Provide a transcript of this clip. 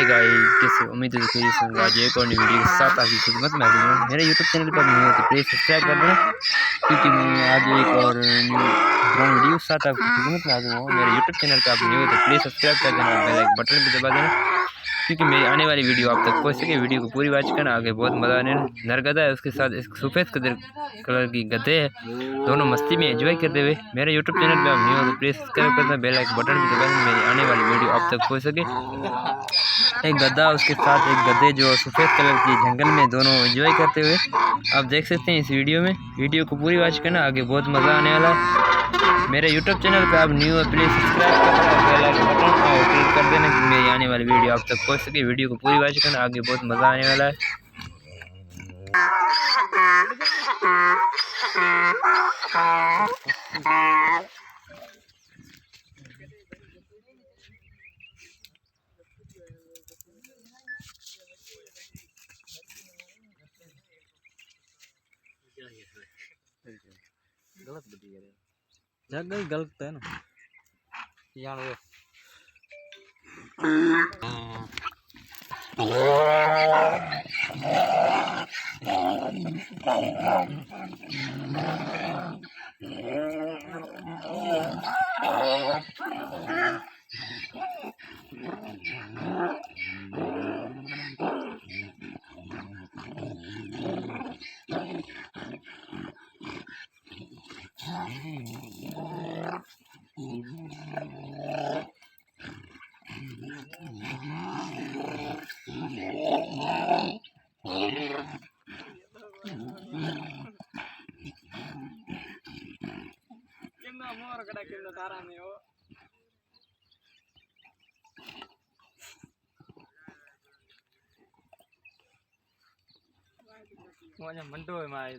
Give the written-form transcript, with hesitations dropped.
Guys, कैसे उम्मीद है कि आज एक और नई वीडियो के साथ आपकी खिदमत में हाजिर हूँ। मेरे यूट्यूब चैनल पर नहीं हो तो प्लीज़ सब्सक्राइब कर देना, क्योंकि मैं आज एक और न्यू ब्रांड वीडियो के साथ आपकी खिदमत में हाजिर हूँ। मेरे यूट्यूब चैनल पर आप न्यू हो तो प्लीज़ सब्सक्राइब कर देना और बेल आइकन बटन भी दबा देना, क्योंकि मेरी आने वाली वीडियो आप तक पहुँच सके। वीडियो को पूरी वॉच करना, आगे बहुत मज़ा आने। नरगदा है, उसके साथ एक सफ़ेद कलर की गधे है, दोनों मस्ती में एंजॉय करते हुए। मेरे यूट्यूब चैनल पे आप न्यू हो तो प्लीज़ सब्सक्राइब कर देना, बेल आइकन बटन भी दबा देना, मेरी आने वाली वीडियो आप तक पहुँच सके। एक गधा, उसके साथ एक गधे जो सफ़ेद कलर की जंगल में दोनों एंजॉय करते हुए आप देख सकते हैं इस वीडियो में। वीडियो को पूरी वॉच करना, आगे बहुत मज़ा आने वाला है। मेरे यूट्यूब चैनल पे आप न्यू हो प्लीज़ सब्सक्राइब कर देना, बेल आइकन बटन और क्लिक कर देना कि मेरी आने वाली वीडियो आप तक पहुँच सके। वीडियो को पूरी वॉच करना, आगे बहुत मज़ा आने वाला है। गलत बुद्धि है, जगह ही गलत है ना यार। मंटो है मार